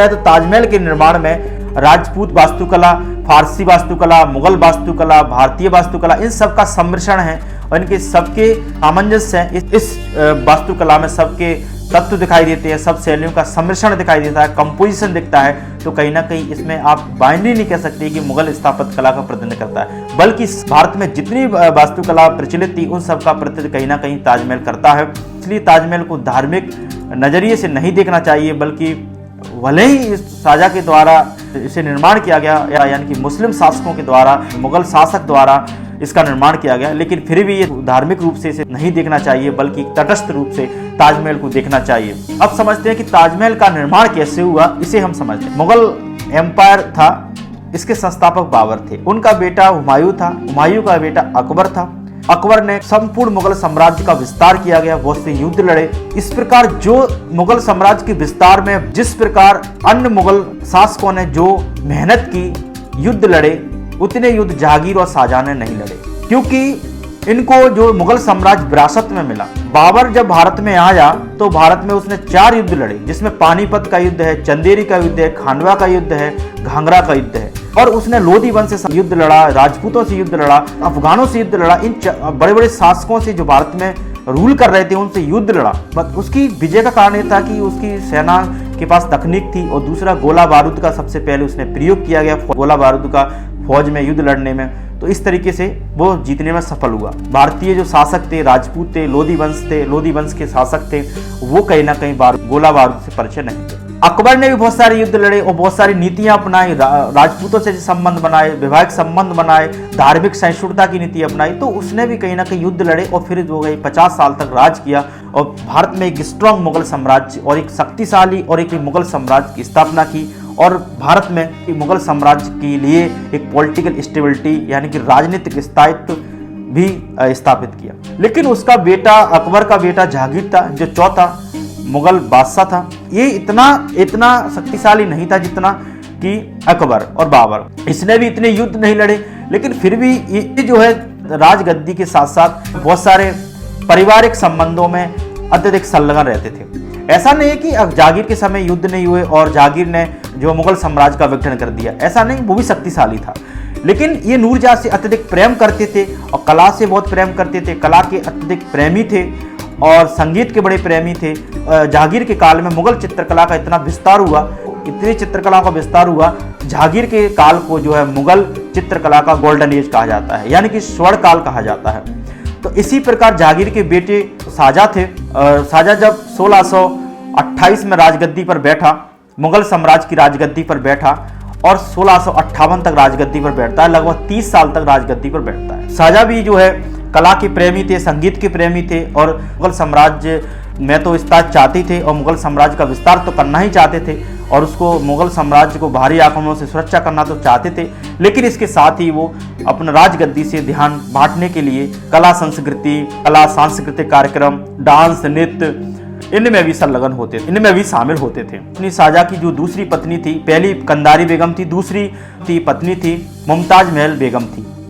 तो ताजमहल के निर्माण में राजपूत वास्तुकला, फारसी वास्तुकला, मुगल वास्तुकला, भारतीय वास्तुकला, इन सब का सम्मिश्रण है और इनके सबके सामंजस्य है। इस वास्तुकला में सबके तत्व दिखाई देते हैं, सब शैलियों का सम्मिश्रण दिखाई देता है, कंपोजिशन दिखता है। तो कहीं ना कहीं इसमें आप बाइनरी नहीं कह सकते कि मुगल स्थापत्य कला का प्रतिनिधित्व करता है, बल्कि भारत में जितनी वास्तुकला प्रचलित थी उन सब का प्रतिनिधित्व कहीं ना कहीं ताजमहल करता है। इसलिए ताजमहल को धार्मिक नजरिए से नहीं देखना चाहिए, बल्कि भले ही इस साजा के द्वारा इसे निर्माण किया गया, यानी कि मुस्लिम शासकों के द्वारा, मुगल शासक द्वारा इसका निर्माण किया गया, लेकिन फिर भी ये धार्मिक रूप से इसे नहीं देखना चाहिए, बल्कि तटस्थ रूप से ताजमहल को देखना चाहिए। अब समझते हैं कि ताजमहल का निर्माण कैसे हुआ, इसे हम समझते हैं। मुगल एम्पायर था, इसके संस्थापक बाबर थे, उनका बेटा हुमायूं था, हुमायूं का बेटा अकबर था। अकबर ने संपूर्ण मुगल साम्राज्य का विस्तार किया गया, बहुत से युद्ध लड़े। इस प्रकार जो मुगल साम्राज्य के विस्तार में जिस प्रकार अन्य मुगल शासकों ने जो मेहनत की, युद्ध लड़े, उतने युद्ध जहांगीर और शाहजहां ने नहीं लड़े, क्योंकि इनको जो मुगल साम्राज्य विरासत में मिला। बाबर जब भारत में आया तो भारत में उसने 4 युद्ध लड़े, जिसमें पानीपत का युद्ध है, चंदेरी का युद्ध है, खांडवा का युद्ध है, घाघरा का युद्ध है, और उसने लोधी वंश से युद्ध लड़ा, राजपूतों से युद्ध लड़ा, अफगानों से युद्ध लड़ा। इन बड़े बड़े शासकों से जो भारत में रूल कर रहे थे उनसे युद्ध लड़ा। बस उसकी विजय का कारण यह था कि उसकी सेना के पास तकनीक थी, और दूसरा गोला बारूद का सबसे पहले उसने प्रयोग किया गया, गोला बारूद का फौज में युद्ध लड़ने में। तो इस तरीके से वो जीतने में सफल हुआ। भारतीय जो शासक थे, राजपूत थे, लोधी वंश के शासक थे, वो कहीं ना कहीं गोला बारूद से परिचय नहीं थे। अकबर ने भी बहुत सारे युद्ध लड़े और बहुत सारी नीतियां अपनाई, राजपूतों से संबंध बनाए, वैवाहिक संबंध बनाए, धार्मिक सहिष्णुता की नीति अपनाई। तो उसने भी कहीं ना कहीं युद्ध लड़े और फिर हो गई 50 साल तक राज किया, और भारत में एक स्ट्रांग मुगल साम्राज्य और एक शक्तिशाली और एक मुगल साम्राज्य की स्थापना की, और भारत में मुगल साम्राज्य के लिए एक पॉलिटिकल स्टेबिलिटी यानी कि राजनीतिक स्थायित्व भी स्थापित किया। लेकिन उसका बेटा, अकबर का बेटा जहांगीर था, जो चौथा मुगल बादशाह था, ये इतना शक्तिशाली नहीं था जितना कि अकबर और बाबर। इसने भी इतने युद्ध नहीं लड़े, लेकिन फिर भी ये जो है राजगद्दी के साथ साथ बहुत सारे पारिवारिक संबंधों में अत्यधिक संलग्न रहते थे। ऐसा नहीं है कि जहांगीर के समय युद्ध नहीं हुए और जहांगीर ने जो मुगल साम्राज्य का विघटन कर दिया, ऐसा नहीं, वो भी शक्तिशाली था। लेकिन ये नूरजहां से अत्यधिक प्रेम करते थे और कला से बहुत प्रेम करते थे, कला के अत्यधिक प्रेमी थे और संगीत के बड़े प्रेमी थे। जहांगीर के काल में मुगल चित्रकला का इतना विस्तार हुआ, इतनी चित्रकला का विस्तार हुआ, जहांगीर के काल को जो है मुगल चित्रकला का गोल्डन एज कहा जाता है, यानी कि स्वर्ण काल कहा जाता है। तो इसी प्रकार जहांगीर के बेटे शाहजहां थे। शाहजहां जब 1628 में राजगद्दी पर बैठा, मुगल साम्राज्य की राजगद्दी पर बैठा, और 1658 तक राजगद्दी पर बैठता है, लगभग 30 साल तक राजगद्दी पर बैठता है। शाहजहां भी जो है कला के प्रेमी थे, संगीत के प्रेमी थे, और मुगल साम्राज्य में तो विस्तार चाहते थे और मुगल साम्राज्य का विस्तार तो करना ही चाहते थे, और उसको मुगल साम्राज्य को बाहरी आक्रमणों से सुरक्षा करना तो चाहते थे। लेकिन इसके साथ ही वो अपना राजगद्दी से ध्यान बांटने के लिए कला संस्कृति, कला सांस्कृतिक कार्यक्रम, डांस, नृत्य, इनमें भी संलग्न होते थे, इनमें भी शामिल होते थे। अपनी शाहजहां की जो दूसरी पत्नी थी, पहली कंदारी बेगम थी, दूसरी पत्नी थी मुमताज महल बेगम थी।